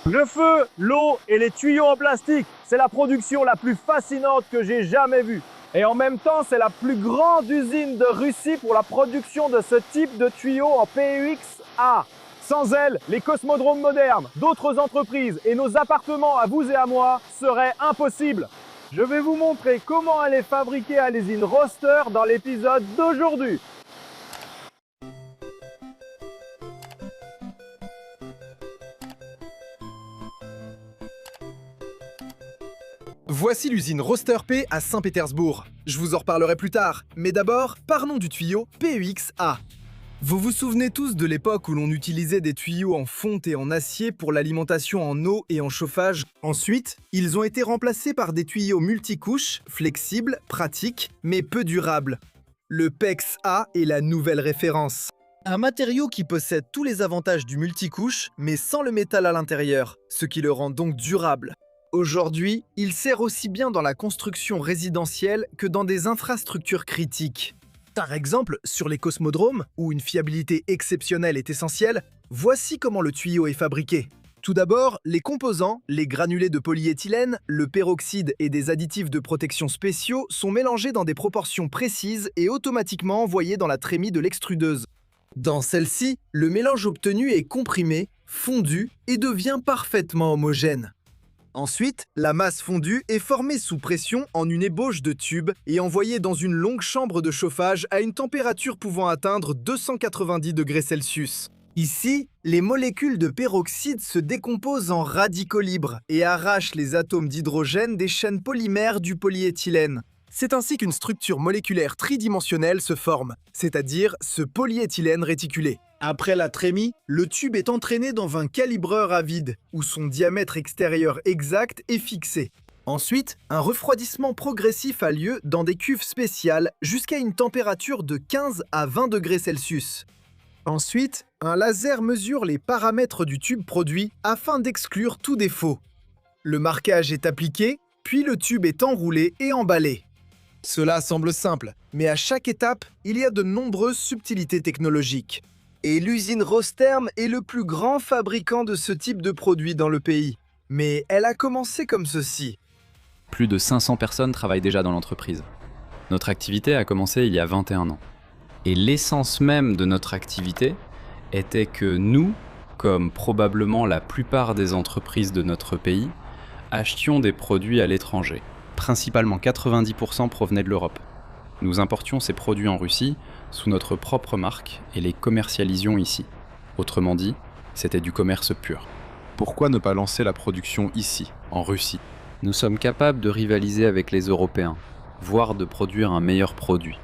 Le feu, l'eau et les tuyaux en plastique, c'est la production la plus fascinante que j'ai jamais vue. Et en même temps, c'est la plus grande usine de Russie pour la production de ce type de tuyaux en PEX-A. Sans elle, les cosmodromes modernes, d'autres entreprises et nos appartements à vous et à moi seraient impossibles. Je vais vous montrer comment elle est fabriquée à l'usine Roster dans l'épisode d'aujourd'hui. Voici l'usine Roster P à Saint-Pétersbourg. Je vous en reparlerai plus tard, mais d'abord, parlons du tuyau PEX-A. Vous vous souvenez tous de l'époque où l'on utilisait des tuyaux en fonte et en acier pour l'alimentation en eau et en chauffage. Ensuite, ils ont été remplacés par des tuyaux multicouches, flexibles, pratiques, mais peu durables. Le PEX-A est la nouvelle référence. Un matériau qui possède tous les avantages du multicouche, mais sans le métal à l'intérieur, ce qui le rend donc durable. Aujourd'hui, il sert aussi bien dans la construction résidentielle que dans des infrastructures critiques. Par exemple, sur les cosmodromes, où une fiabilité exceptionnelle est essentielle, voici comment le tuyau est fabriqué. Tout d'abord, les composants, les granulés de polyéthylène, le peroxyde et des additifs de protection spéciaux sont mélangés dans des proportions précises et automatiquement envoyés dans la trémie de l'extrudeuse. Dans celle-ci, le mélange obtenu est comprimé, fondu et devient parfaitement homogène. Ensuite, la masse fondue est formée sous pression en une ébauche de tube et envoyée dans une longue chambre de chauffage à une température pouvant atteindre 290 degrés Celsius. Ici, les molécules de peroxyde se décomposent en radicaux libres et arrachent les atomes d'hydrogène des chaînes polymères du polyéthylène. C'est ainsi qu'une structure moléculaire tridimensionnelle se forme, c'est-à-dire ce polyéthylène réticulé. Après la trémie, le tube est entraîné dans un calibreur à vide, où son diamètre extérieur exact est fixé. Ensuite, un refroidissement progressif a lieu dans des cuves spéciales jusqu'à une température de 15 à 20 degrés Celsius. Ensuite, un laser mesure les paramètres du tube produit afin d'exclure tout défaut. Le marquage est appliqué, puis le tube est enroulé et emballé. Cela semble simple, mais à chaque étape, il y a de nombreuses subtilités technologiques. Et l'usine Rosterm est le plus grand fabricant de ce type de produit dans le pays. Mais elle a commencé comme ceci. Plus de 500 personnes travaillent déjà dans l'entreprise. Notre activité a commencé il y a 21 ans. Et l'essence même de notre activité était que nous, comme probablement la plupart des entreprises de notre pays, achetions des produits à l'étranger. Principalement 90% provenaient de l'Europe. Nous importions ces produits en Russie sous notre propre marque et les commercialisions ici. Autrement dit, c'était du commerce pur. Pourquoi ne pas lancer la production ici, en Russie ? Nous sommes capables de rivaliser avec les Européens, voire de produire un meilleur produit,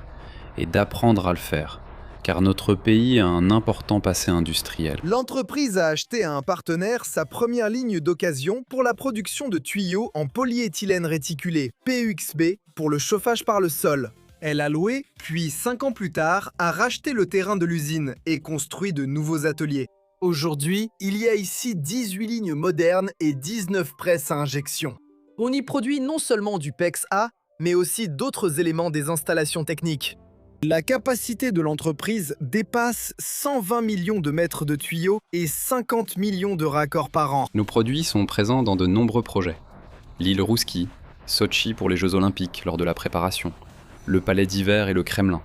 et d'apprendre à le faire, car notre pays a un important passé industriel. L'entreprise a acheté à un partenaire sa première ligne d'occasion pour la production de tuyaux en polyéthylène réticulé, PEXB, pour le chauffage par le sol. Elle a loué, puis 5 ans plus tard, a racheté le terrain de l'usine et construit de nouveaux ateliers. Aujourd'hui, il y a ici 18 lignes modernes et 19 presses à injection. On y produit non seulement du PEX-A, mais aussi d'autres éléments des installations techniques. La capacité de l'entreprise dépasse 120 millions de mètres de tuyaux et 50 millions de raccords par an. Nos produits sont présents dans de nombreux projets. L'île Rouski, Sotchi pour les Jeux Olympiques lors de la préparation, le Palais d'Hiver et le Kremlin.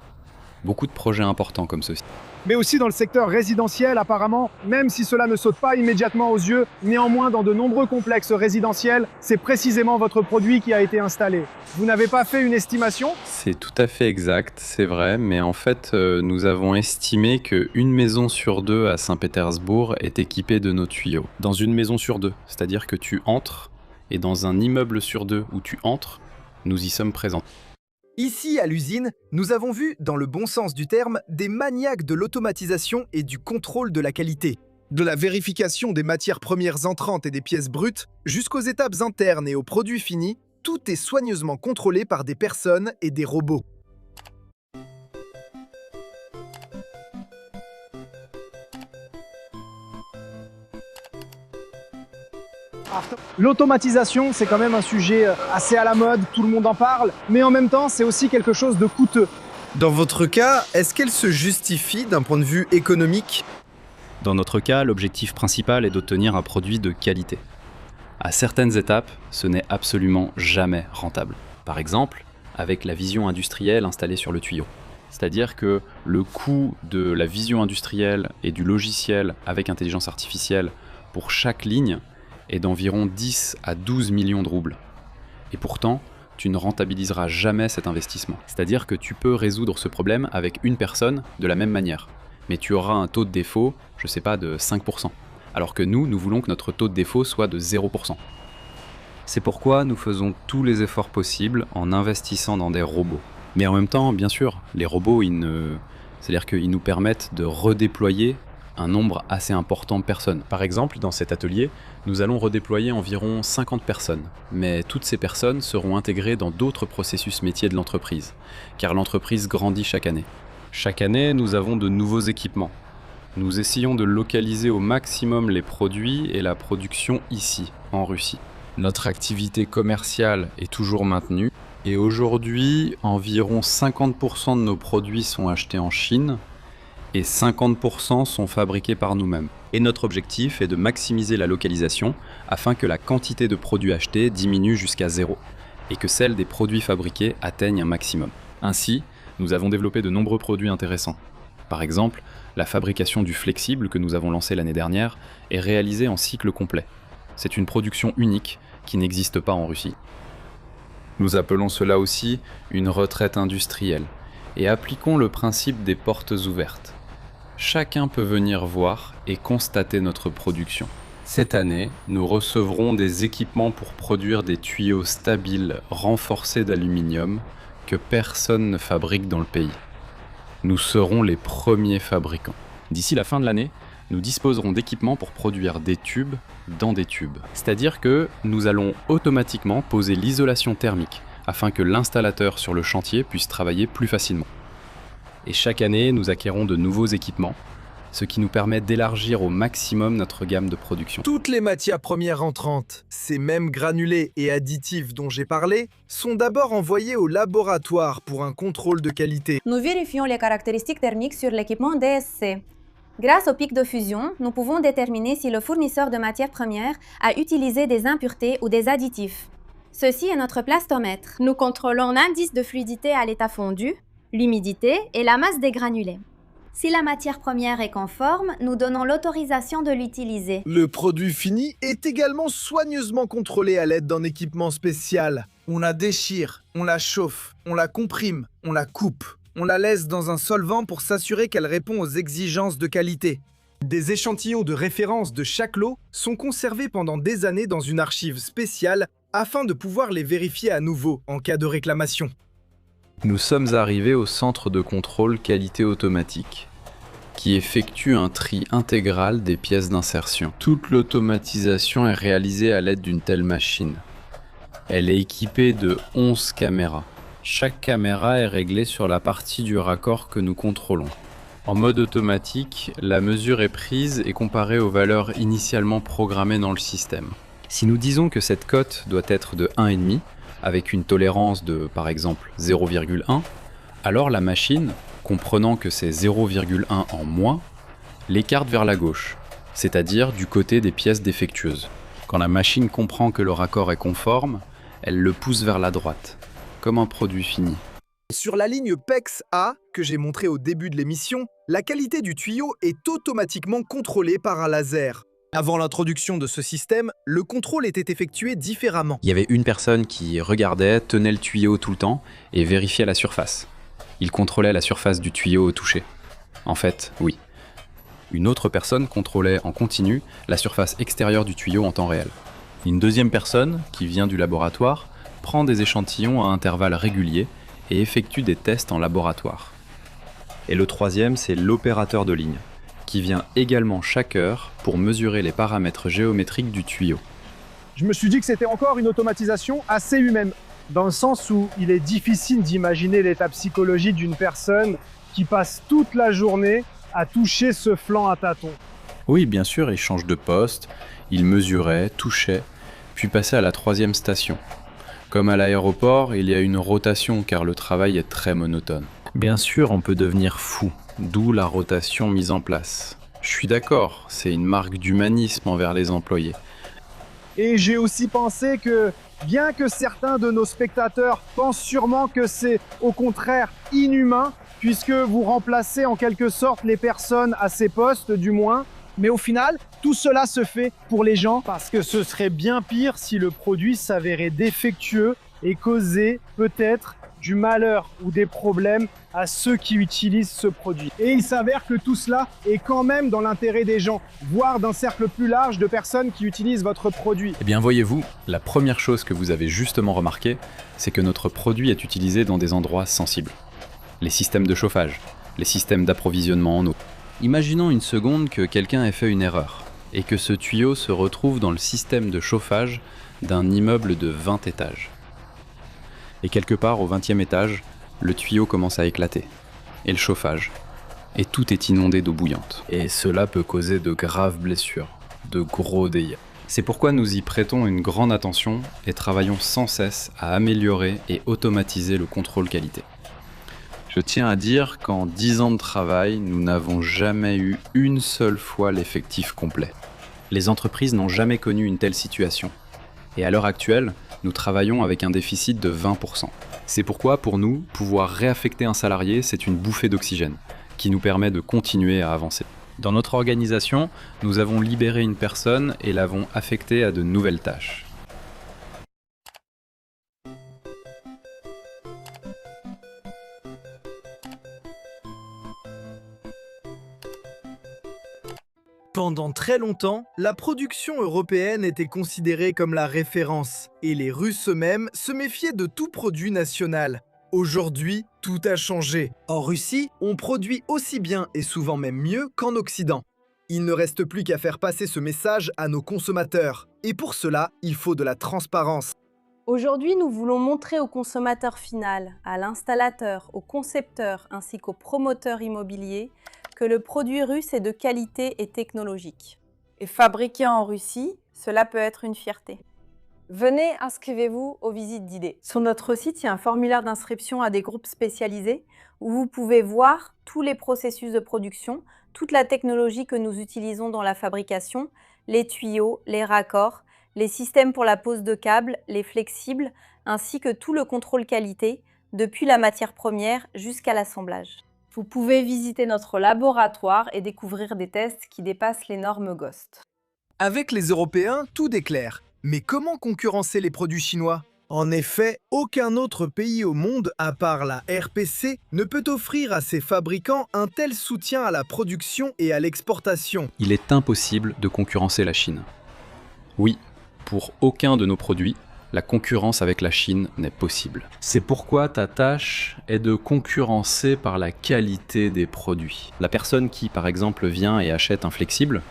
Beaucoup de projets importants comme ceux-ci. Mais aussi dans le secteur résidentiel apparemment, même si cela ne saute pas immédiatement aux yeux, néanmoins dans de nombreux complexes résidentiels, c'est précisément votre produit qui a été installé. Vous n'avez pas fait une estimation ? C'est tout à fait exact, c'est vrai, mais en fait, nous avons estimé qu'une maison sur deux à Saint-Pétersbourg est équipée de nos tuyaux. Dans une maison sur deux, c'est-à-dire que tu entres, et dans un immeuble sur deux où tu entres, nous y sommes présents. Ici, à l'usine, nous avons vu, dans le bon sens du terme, des maniaques de l'automatisation et du contrôle de la qualité. De la vérification des matières premières entrantes et des pièces brutes, jusqu'aux étapes internes et aux produits finis, tout est soigneusement contrôlé par des personnes et des robots. L'automatisation, c'est quand même un sujet assez à la mode, tout le monde en parle, mais en même temps, c'est aussi quelque chose de coûteux. Dans votre cas, est-ce qu'elle se justifie d'un point de vue économique ? Dans notre cas, l'objectif principal est d'obtenir un produit de qualité. À certaines étapes, ce n'est absolument jamais rentable. Par exemple, avec la vision industrielle installée sur le tuyau. C'est-à-dire que le coût de la vision industrielle et du logiciel avec intelligence artificielle pour chaque ligne est d'environ 10 à 12 millions de roubles. Et pourtant, tu ne rentabiliseras jamais cet investissement. C'est-à-dire que tu peux résoudre ce problème avec une personne de la même manière. Mais tu auras un taux de défaut, je sais pas, de 5%. Alors que nous voulons que notre taux de défaut soit de 0%. C'est pourquoi nous faisons tous les efforts possibles en investissant dans des robots. Mais en même temps, bien sûr, les robots, c'est-à-dire qu'ils nous permettent de redéployer un nombre assez important de personnes. Par exemple, dans cet atelier, nous allons redéployer environ 50 personnes. Mais toutes ces personnes seront intégrées dans d'autres processus métiers de l'entreprise, car l'entreprise grandit chaque année. Chaque année, nous avons de nouveaux équipements. Nous essayons de localiser au maximum les produits et la production ici, en Russie. Notre activité commerciale est toujours maintenue. Et aujourd'hui, environ 50% de nos produits sont achetés en Chine et 50% sont fabriqués par nous-mêmes. Et notre objectif est de maximiser la localisation afin que la quantité de produits achetés diminue jusqu'à 0 et que celle des produits fabriqués atteigne un maximum. Ainsi, nous avons développé de nombreux produits intéressants. Par exemple, la fabrication du flexible que nous avons lancé l'année dernière est réalisée en cycle complet. C'est une production unique qui n'existe pas en Russie. Nous appelons cela aussi une retraite industrielle et appliquons le principe des portes ouvertes. Chacun peut venir voir et constater notre production. Cette année, nous recevrons des équipements pour produire des tuyaux stabiles renforcés d'aluminium que personne ne fabrique dans le pays. Nous serons les premiers fabricants. D'ici la fin de l'année, nous disposerons d'équipements pour produire des tubes dans des tubes. C'est-à-dire que nous allons automatiquement poser l'isolation thermique afin que l'installateur sur le chantier puisse travailler plus facilement. Et chaque année, nous acquérons de nouveaux équipements, ce qui nous permet d'élargir au maximum notre gamme de production. Toutes les matières premières entrantes, ces mêmes granulés et additifs dont j'ai parlé, sont d'abord envoyés au laboratoire pour un contrôle de qualité. Nous vérifions les caractéristiques thermiques sur l'équipement DSC. Grâce au pic de fusion, nous pouvons déterminer si le fournisseur de matières premières a utilisé des impuretés ou des additifs. Ceci est notre plastomètre. Nous contrôlons l'indice de fluidité à l'état fondu, l'humidité et la masse des granulés. Si la matière première est conforme, nous donnons l'autorisation de l'utiliser. Le produit fini est également soigneusement contrôlé à l'aide d'un équipement spécial. On la déchire, on la chauffe, on la comprime, on la coupe. On la laisse dans un solvant pour s'assurer qu'elle répond aux exigences de qualité. Des échantillons de référence de chaque lot sont conservés pendant des années dans une archive spéciale afin de pouvoir les vérifier à nouveau en cas de réclamation. Nous sommes arrivés au centre de contrôle qualité automatique, qui effectue un tri intégral des pièces d'insertion. Toute l'automatisation est réalisée à l'aide d'une telle machine. Elle est équipée de 11 caméras. Chaque caméra est réglée sur la partie du raccord que nous contrôlons. En mode automatique, la mesure est prise et comparée aux valeurs initialement programmées dans le système. Si nous disons que cette cote doit être de 1,5, avec une tolérance de, par exemple, 0,1, alors la machine, comprenant que c'est 0,1 en moins, l'écarte vers la gauche, c'est-à-dire du côté des pièces défectueuses. Quand la machine comprend que le raccord est conforme, elle le pousse vers la droite, comme un produit fini. Sur la ligne PEX-A, que j'ai montré au début de l'émission, la qualité du tuyau est automatiquement contrôlée par un laser. Avant l'introduction de ce système, le contrôle était effectué différemment. Il y avait une personne qui regardait, tenait le tuyau tout le temps et vérifiait la surface. Il contrôlait la surface du tuyau au toucher. En fait, oui. Une autre personne contrôlait en continu la surface extérieure du tuyau en temps réel. Une deuxième personne, qui vient du laboratoire, prend des échantillons à intervalles réguliers et effectue des tests en laboratoire. Et le troisième, c'est l'opérateur de ligne, qui vient également chaque heure pour mesurer les paramètres géométriques du tuyau. Je me suis dit que c'était encore une automatisation assez humaine, dans le sens où il est difficile d'imaginer l'état psychologique d'une personne qui passe toute la journée à toucher ce flanc à tâtons. Oui, bien sûr, il change de poste, il mesurait, touchait, puis passait à la troisième station. Comme à l'aéroport, il y a une rotation car le travail est très monotone. Bien sûr, on peut devenir fou, d'où la rotation mise en place. Je suis d'accord, c'est une marque d'humanisme envers les employés. Et j'ai aussi pensé que, bien que certains de nos spectateurs pensent sûrement que c'est au contraire inhumain, puisque vous remplacez en quelque sorte les personnes à ces postes du moins, mais au final, tout cela se fait pour les gens parce que ce serait bien pire si le produit s'avérait défectueux et causait peut-être du malheur ou des problèmes à ceux qui utilisent ce produit. Et il s'avère que tout cela est quand même dans l'intérêt des gens, voire d'un cercle plus large de personnes qui utilisent votre produit. Eh bien voyez-vous, la première chose que vous avez justement remarqué, c'est que notre produit est utilisé dans des endroits sensibles. Les systèmes de chauffage, les systèmes d'approvisionnement en eau. Imaginons une seconde que quelqu'un ait fait une erreur et que ce tuyau se retrouve dans le système de chauffage d'un immeuble de 20 étages. Et quelque part au 20e étage, le tuyau commence à éclater. Et le chauffage. Et tout est inondé d'eau bouillante. Et cela peut causer de graves blessures, de gros dégâts. C'est pourquoi nous y prêtons une grande attention et travaillons sans cesse à améliorer et automatiser le contrôle qualité. Je tiens à dire qu'en 10 ans de travail, nous n'avons jamais eu une seule fois l'effectif complet. Les entreprises n'ont jamais connu une telle situation. Et à l'heure actuelle, nous travaillons avec un déficit de 20%. C'est pourquoi, pour nous, pouvoir réaffecter un salarié, c'est une bouffée d'oxygène, qui nous permet de continuer à avancer. Dans notre organisation, nous avons libéré une personne et l'avons affectée à de nouvelles tâches. Pendant très longtemps, la production européenne était considérée comme la référence, et les Russes eux-mêmes se méfiaient de tout produit national. Aujourd'hui, tout a changé. En Russie, on produit aussi bien et souvent même mieux qu'en Occident. Il ne reste plus qu'à faire passer ce message à nos consommateurs. Et pour cela, il faut de la transparence. Aujourd'hui, nous voulons montrer au consommateur final, à l'installateur, au concepteur ainsi qu'au promoteur immobilier que le produit russe est de qualité et technologique. Et fabriqué en Russie, cela peut être une fierté. Venez, inscrivez-vous aux visites d'idées. Sur notre site, il y a un formulaire d'inscription à des groupes spécialisés où vous pouvez voir tous les processus de production, toute la technologie que nous utilisons dans la fabrication, les tuyaux, les raccords, les systèmes pour la pose de câbles, les flexibles, ainsi que tout le contrôle qualité, depuis la matière première jusqu'à l'assemblage. Vous pouvez visiter notre laboratoire et découvrir des tests qui dépassent les normes GOST. Avec les Européens, tout est clair. Mais comment concurrencer les produits chinois? En effet, aucun autre pays au monde, à part la RPC, ne peut offrir à ses fabricants un tel soutien à la production et à l'exportation. Il est impossible de concurrencer la Chine. Oui, pour aucun de nos produits, la concurrence avec la Chine n'est possible. C'est pourquoi ta tâche est de concurrencer par la qualité des produits. La personne qui, par exemple, vient et achète un flexible,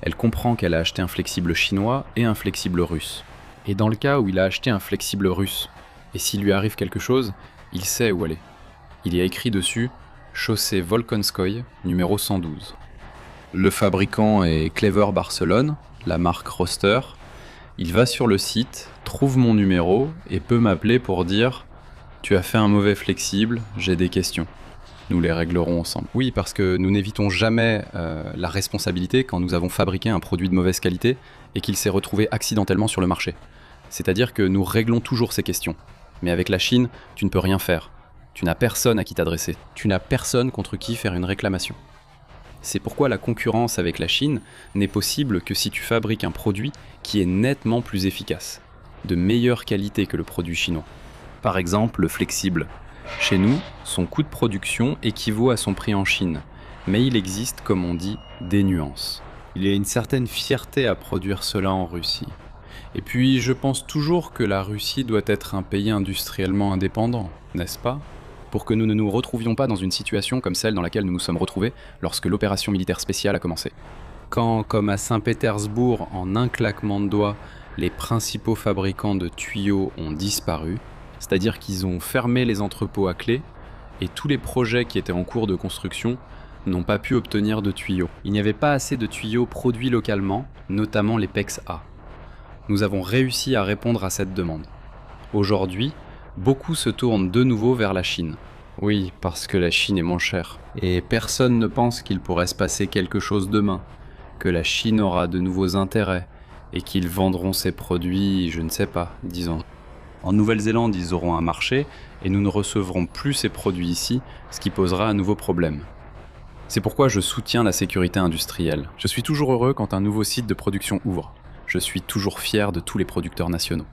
elle comprend qu'elle a acheté un flexible chinois et un flexible russe. Et dans le cas où il a acheté un flexible russe, et s'il lui arrive quelque chose, il sait où aller. Il y a écrit dessus « Chaussée Volkonskoye, numéro 112 ». Le fabricant est Clever Barcelone, la marque Roster. Il va sur le site, trouve mon numéro et peut m'appeler pour dire « Tu as fait un mauvais flexible, j'ai des questions ». Nous les réglerons ensemble. Oui, parce que nous n'évitons jamais la responsabilité quand nous avons fabriqué un produit de mauvaise qualité et qu'il s'est retrouvé accidentellement sur le marché. C'est-à-dire que nous réglons toujours ces questions. Mais avec la Chine, tu ne peux rien faire. Tu n'as personne à qui t'adresser. Tu n'as personne contre qui faire une réclamation. C'est pourquoi la concurrence avec la Chine n'est possible que si tu fabriques un produit qui est nettement plus efficace, de meilleure qualité que le produit chinois. Par exemple, le flexible. Chez nous, son coût de production équivaut à son prix en Chine, mais il existe, comme on dit, des nuances. Il y a une certaine fierté à produire cela en Russie. Et puis, je pense toujours que la Russie doit être un pays industriellement indépendant, n'est-ce pas ? Pour que nous ne nous retrouvions pas dans une situation comme celle dans laquelle nous nous sommes retrouvés lorsque l'opération militaire spéciale a commencé. Quand, comme à Saint-Pétersbourg, en un claquement de doigts, les principaux fabricants de tuyaux ont disparu, c'est-à-dire qu'ils ont fermé les entrepôts à clé, et tous les projets qui étaient en cours de construction n'ont pas pu obtenir de tuyaux. Il n'y avait pas assez de tuyaux produits localement, notamment les PEX-A. Nous avons réussi à répondre à cette demande. Aujourd'hui, beaucoup se tournent de nouveau vers la Chine. Oui, parce que la Chine est moins chère. Et personne ne pense qu'il pourrait se passer quelque chose demain, que la Chine aura de nouveaux intérêts, et qu'ils vendront ses produits, je ne sais pas, disons. En Nouvelle-Zélande, ils auront un marché, et nous ne recevrons plus ces produits ici, ce qui posera un nouveau problème. C'est pourquoi je soutiens la sécurité industrielle. Je suis toujours heureux quand un nouveau site de production ouvre. Je suis toujours fier de tous les producteurs nationaux.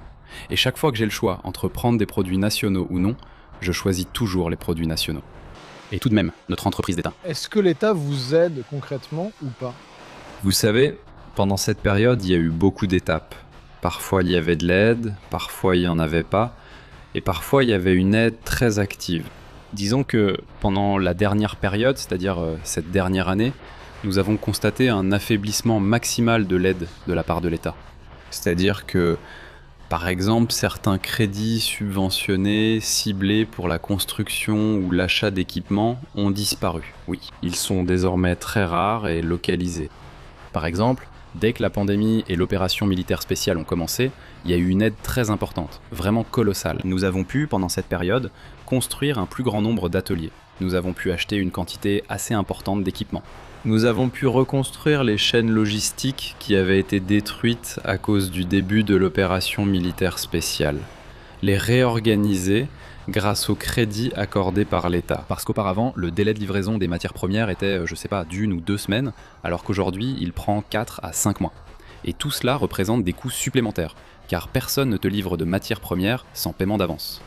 Et chaque fois que j'ai le choix entre prendre des produits nationaux ou non, je choisis toujours les produits nationaux. Et tout de même, notre entreprise d'État. Est-ce que l'État vous aide concrètement ou pas? Vous savez, pendant cette période, il y a eu beaucoup d'étapes. Parfois il y avait de l'aide, parfois il n'y en avait pas, et parfois il y avait une aide très active. Disons que pendant la dernière période, c'est-à-dire cette dernière année, nous avons constaté un affaiblissement maximal de l'aide de la part de l'État. C'est-à-dire que, par exemple, certains crédits subventionnés, ciblés pour la construction ou l'achat d'équipements ont disparu. Oui, ils sont désormais très rares et localisés. Par exemple, dès que la pandémie et l'opération militaire spéciale ont commencé, il y a eu une aide très importante, vraiment colossale. Nous avons pu, pendant cette période, construire un plus grand nombre d'ateliers. Nous avons pu acheter une quantité assez importante d'équipements. Nous avons pu reconstruire les chaînes logistiques qui avaient été détruites à cause du début de l'opération militaire spéciale. Les réorganiser grâce aux crédits accordés par l'État. Parce qu'auparavant, le délai de livraison des matières premières était, d'1 ou 2 semaines, alors qu'aujourd'hui, il prend 4 à 5 mois. Et tout cela représente des coûts supplémentaires, car personne ne te livre de matières premières sans paiement d'avance.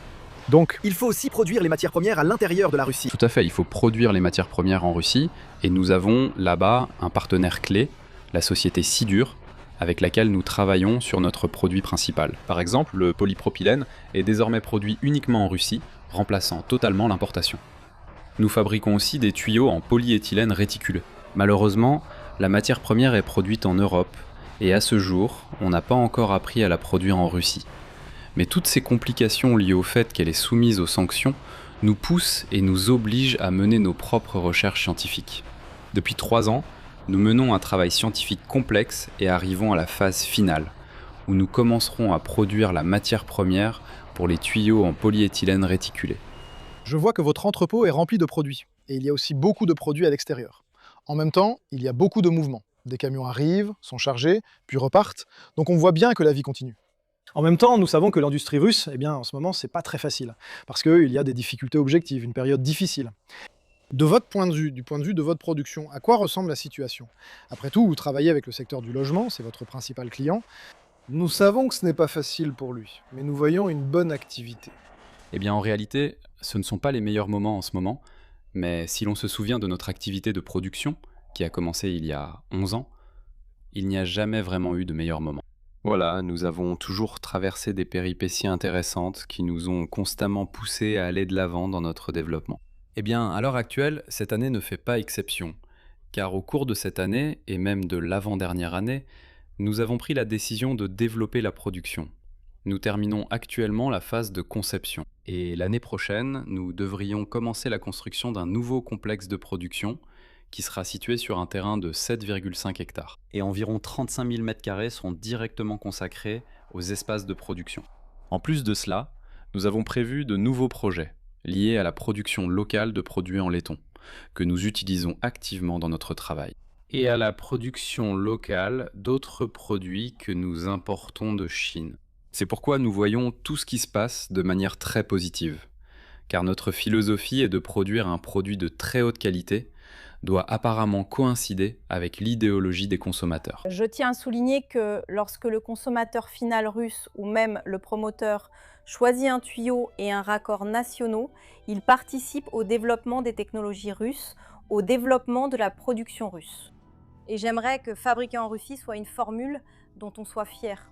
Donc, il faut aussi produire les matières premières à l'intérieur de la Russie. Tout à fait, il faut produire les matières premières en Russie, et nous avons là-bas un partenaire clé, la société Sidur, avec laquelle nous travaillons sur notre produit principal. Par exemple, le polypropylène est désormais produit uniquement en Russie, remplaçant totalement l'importation. Nous fabriquons aussi des tuyaux en polyéthylène réticulé. Malheureusement, la matière première est produite en Europe, et à ce jour, on n'a pas encore appris à la produire en Russie. Mais toutes ces complications liées au fait qu'elle est soumise aux sanctions nous poussent et nous obligent à mener nos propres recherches scientifiques. Depuis 3 ans, nous menons un travail scientifique complexe et arrivons à la phase finale, où nous commencerons à produire la matière première pour les tuyaux en polyéthylène réticulé. Je vois que votre entrepôt est rempli de produits, et il y a aussi beaucoup de produits à l'extérieur. En même temps, il y a beaucoup de mouvements. Des camions arrivent, sont chargés, puis repartent, donc on voit bien que la vie continue. En même temps, nous savons que l'industrie russe, en ce moment, c'est pas très facile, parce qu'il y a des difficultés objectives, une période difficile. De votre point de vue, du point de vue de votre production, à quoi ressemble la situation? Après tout, vous travaillez avec le secteur du logement, c'est votre principal client. Nous savons que ce n'est pas facile pour lui, mais nous voyons une bonne activité. En réalité, ce ne sont pas les meilleurs moments en ce moment, mais si l'on se souvient de notre activité de production, qui a commencé il y a 11 ans, il n'y a jamais vraiment eu de meilleurs moments. Voilà, nous avons toujours traversé des péripéties intéressantes qui nous ont constamment poussés à aller de l'avant dans notre développement. À l'heure actuelle, cette année ne fait pas exception, car au cours de cette année, et même de l'avant-dernière année, nous avons pris la décision de développer la production. Nous terminons actuellement la phase de conception, et l'année prochaine, nous devrions commencer la construction d'un nouveau complexe de production, qui sera situé sur un terrain de 7,5 hectares. Et environ 35 000 m² seront directement consacrés aux espaces de production. En plus de cela, nous avons prévu de nouveaux projets liés à la production locale de produits en laiton, que nous utilisons activement dans notre travail. Et à la production locale d'autres produits que nous importons de Chine. C'est pourquoi nous voyons tout ce qui se passe de manière très positive, car notre philosophie est de produire un produit de très haute qualité, doit apparemment coïncider avec l'idéologie des consommateurs. Je tiens à souligner que lorsque le consommateur final russe ou même le promoteur choisit un tuyau et un raccord nationaux, il participe au développement des technologies russes, au développement de la production russe. Et j'aimerais que fabriquer en Russie soit une formule dont on soit fier.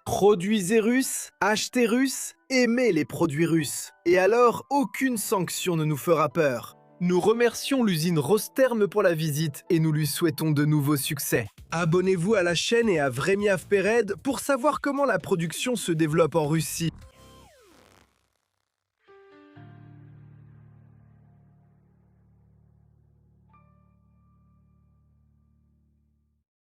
Produisez russe, achetez russe, aimez les produits russes. Et alors, aucune sanction ne nous fera peur. Nous remercions l'usine Rosterm pour la visite et nous lui souhaitons de nouveaux succès. Abonnez-vous à la chaîne et à Vremyav Pered pour savoir comment la production se développe en Russie.